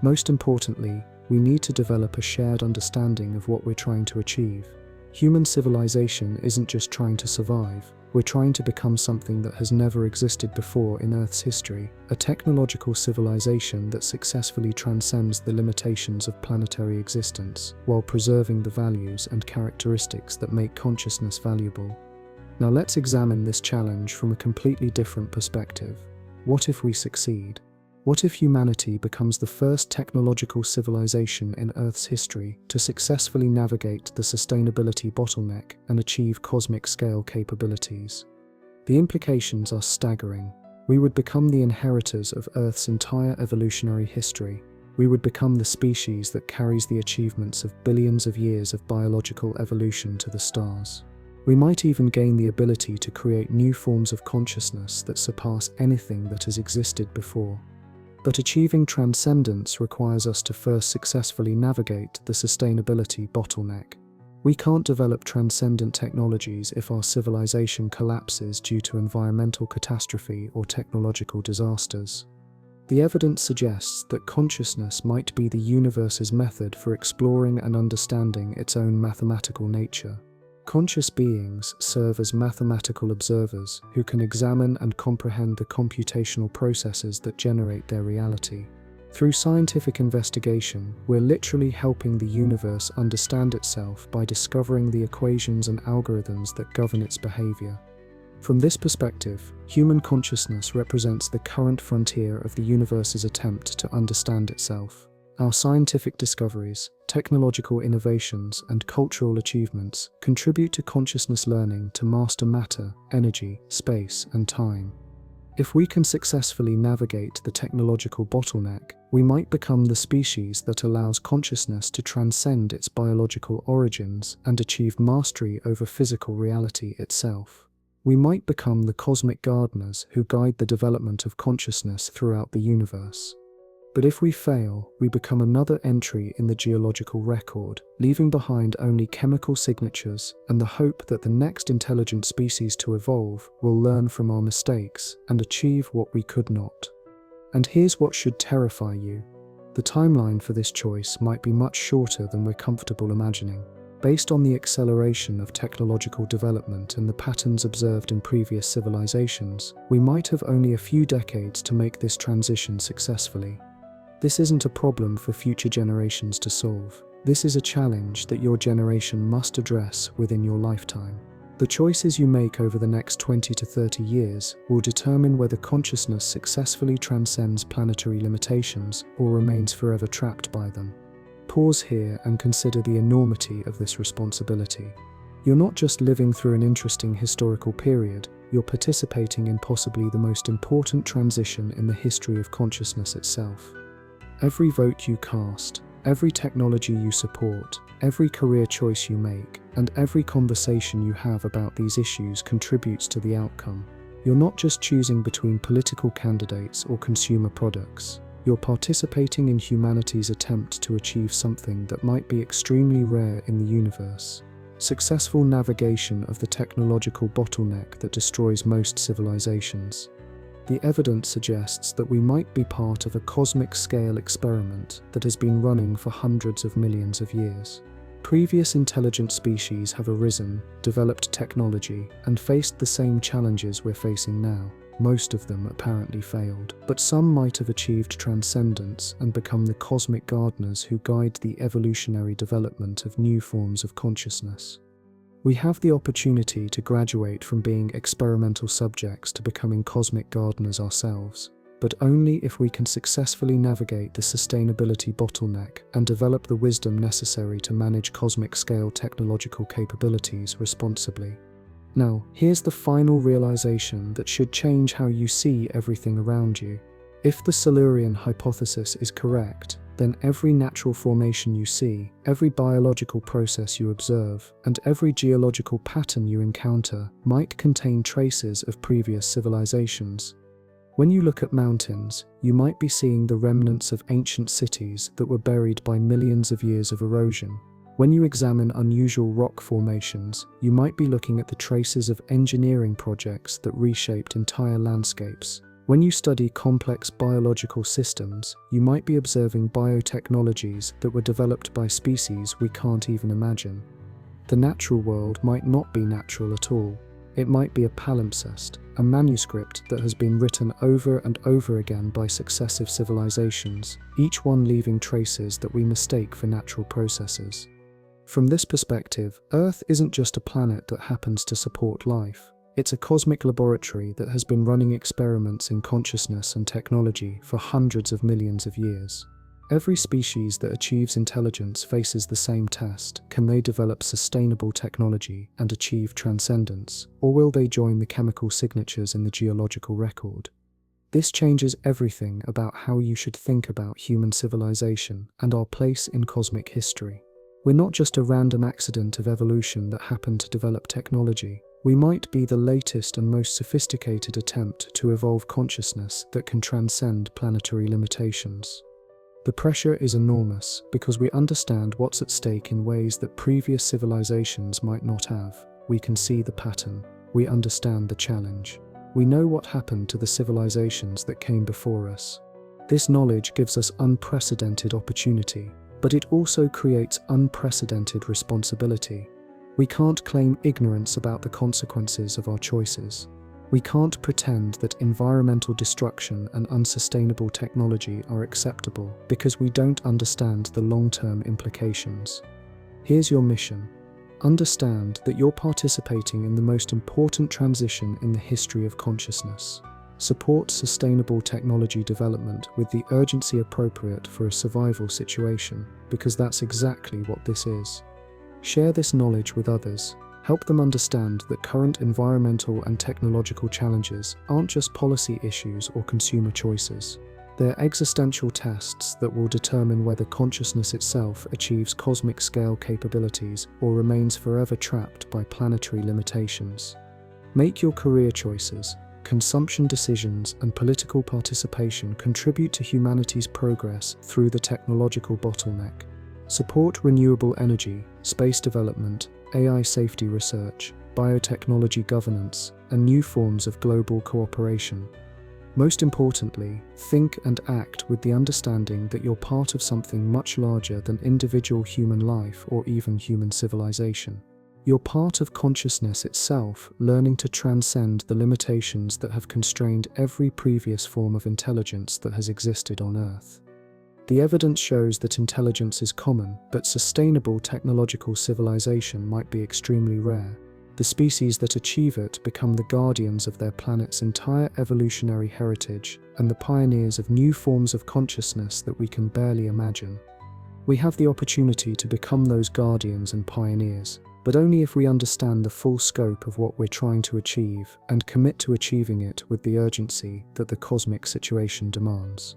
Most importantly, we need to develop a shared understanding of what we're trying to achieve. Human civilization isn't just trying to survive. We're trying to become something that has never existed before in Earth's history, a technological civilization that successfully transcends the limitations of planetary existence, while preserving the values and characteristics that make consciousness valuable. Now let's examine this challenge from a completely different perspective. What if we succeed? What if humanity becomes the first technological civilization in Earth's history to successfully navigate the sustainability bottleneck and achieve cosmic-scale capabilities? The implications are staggering. We would become the inheritors of Earth's entire evolutionary history. We would become the species that carries the achievements of billions of years of biological evolution to the stars. We might even gain the ability to create new forms of consciousness that surpass anything that has existed before. But achieving transcendence requires us to first successfully navigate the sustainability bottleneck. We can't develop transcendent technologies if our civilization collapses due to environmental catastrophe or technological disasters. The evidence suggests that consciousness might be the universe's method for exploring and understanding its own mathematical nature. Conscious beings serve as mathematical observers who can examine and comprehend the computational processes that generate their reality. Through scientific investigation, we're literally helping the universe understand itself by discovering the equations and algorithms that govern its behavior. From this perspective, human consciousness represents the current frontier of the universe's attempt to understand itself. Our scientific discoveries, technological innovations, and cultural achievements contribute to consciousness learning to master matter, energy, space, and time. If we can successfully navigate the technological bottleneck, we might become the species that allows consciousness to transcend its biological origins and achieve mastery over physical reality itself. We might become the cosmic gardeners who guide the development of consciousness throughout the universe. But if we fail, we become another entry in the geological record, leaving behind only chemical signatures and the hope that the next intelligent species to evolve will learn from our mistakes and achieve what we could not. And here's what should terrify you. The timeline for this choice might be much shorter than we're comfortable imagining. Based on the acceleration of technological development and the patterns observed in previous civilizations, we might have only a few decades to make this transition successfully. This isn't a problem for future generations to solve. This is a challenge that your generation must address within your lifetime. The choices you make over the next 20 to 30 years will determine whether consciousness successfully transcends planetary limitations or remains forever trapped by them. Pause here and consider the enormity of this responsibility. You're not just living through an interesting historical period, you're participating in possibly the most important transition in the history of consciousness itself. Every vote you cast, Every technology you support, every career choice you make, and every conversation you have about these issues contributes to the outcome. You're not just choosing between political candidates or consumer products. You're participating in humanity's attempt to achieve something that might be extremely rare in the universe: successful navigation of the technological bottleneck that destroys most civilizations. The evidence suggests that we might be part of a cosmic-scale experiment that has been running for hundreds of millions of years. Previous intelligent species have arisen, developed technology, and faced the same challenges we're facing now. Most of them apparently failed, but some might have achieved transcendence and become the cosmic gardeners who guide the evolutionary development of new forms of consciousness. We have the opportunity to graduate from being experimental subjects to becoming cosmic gardeners ourselves, but only if we can successfully navigate the sustainability bottleneck and develop the wisdom necessary to manage cosmic-scale technological capabilities responsibly. Now, here's the final realization that should change how you see everything around you. If the Silurian hypothesis is correct, then every natural formation you see, every biological process you observe, and every geological pattern you encounter might contain traces of previous civilizations. When you look at mountains, you might be seeing the remnants of ancient cities that were buried by millions of years of erosion. When you examine unusual rock formations, you might be looking at the traces of engineering projects that reshaped entire landscapes. When you study complex biological systems, you might be observing biotechnologies that were developed by species we can't even imagine. The natural world might not be natural at all. It might be a palimpsest, a manuscript that has been written over and over again by successive civilizations, each one leaving traces that we mistake for natural processes. From this perspective, Earth isn't just a planet that happens to support life. It's a cosmic laboratory that has been running experiments in consciousness and technology for hundreds of millions of years. Every species that achieves intelligence faces the same test: can they develop sustainable technology and achieve transcendence, or will they join the chemical signatures in the geological record? This changes everything about how you should think about human civilization and our place in cosmic history. We're not just a random accident of evolution that happened to develop technology. We might be the latest and most sophisticated attempt to evolve consciousness that can transcend planetary limitations. The pressure is enormous because we understand what's at stake in ways that previous civilizations might not have. We can see the pattern. We understand the challenge. We know what happened to the civilizations that came before us. This knowledge gives us unprecedented opportunity, but it also creates unprecedented responsibility. We can't claim ignorance about the consequences of our choices. We can't pretend that environmental destruction and unsustainable technology are acceptable because we don't understand the long-term implications. Here's your mission. Understand that you're participating in the most important transition in the history of consciousness. Support sustainable technology development with the urgency appropriate for a survival situation, because that's exactly what this is. Share this knowledge with others. Help them understand that current environmental and technological challenges aren't just policy issues or consumer choices. They're existential tests that will determine whether consciousness itself achieves cosmic-scale capabilities or remains forever trapped by planetary limitations. Make your career choices, consumption decisions, and political participation contribute to humanity's progress through the technological bottleneck. Support renewable energy, space development, AI safety research, biotechnology governance, and new forms of global cooperation. Most importantly, think and act with the understanding that you're part of something much larger than individual human life or even human civilization. You're part of consciousness itself, learning to transcend the limitations that have constrained every previous form of intelligence that has existed on Earth. The evidence shows that intelligence is common, but sustainable technological civilization might be extremely rare. The species that achieve it become the guardians of their planet's entire evolutionary heritage and the pioneers of new forms of consciousness that we can barely imagine. We have the opportunity to become those guardians and pioneers, but only if we understand the full scope of what we're trying to achieve and commit to achieving it with the urgency that the cosmic situation demands.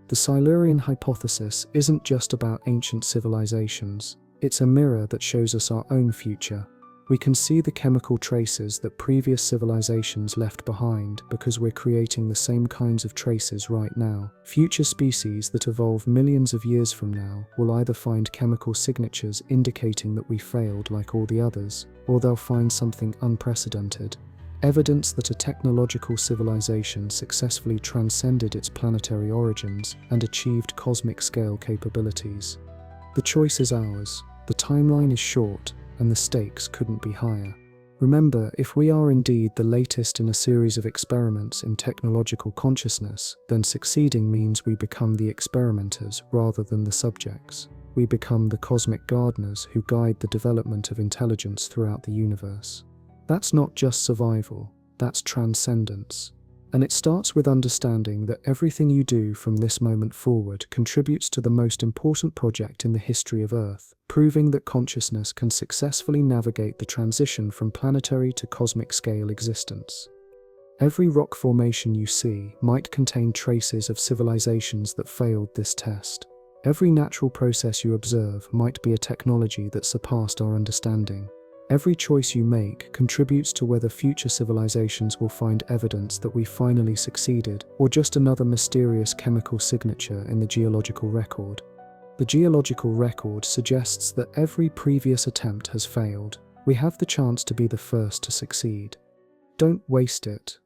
The Silurian hypothesis isn't just about ancient civilizations. It's a mirror that shows us our own future. We can see the chemical traces that previous civilizations left behind because we're creating the same kinds of traces right now. Future species that evolve millions of years from now will either find chemical signatures indicating that we failed like all the others, or they'll find something unprecedented. Evidence that a technological civilization successfully transcended its planetary origins and achieved cosmic-scale capabilities. The choice is ours. The timeline is short, and the stakes couldn't be higher. Remember, if we are indeed the latest in a series of experiments in technological consciousness, then succeeding means we become the experimenters rather than the subjects. We become the cosmic gardeners who guide the development of intelligence throughout the universe. That's not just survival, that's transcendence. And it starts with understanding that everything you do from this moment forward contributes to the most important project in the history of Earth, proving that consciousness can successfully navigate the transition from planetary to cosmic scale existence. Every rock formation you see might contain traces of civilizations that failed this test. Every natural process you observe might be a technology that surpassed our understanding. Every choice you make contributes to whether future civilizations will find evidence that we finally succeeded, or just another mysterious chemical signature in the geological record. The geological record suggests that every previous attempt has failed. We have the chance to be the first to succeed. Don't waste it.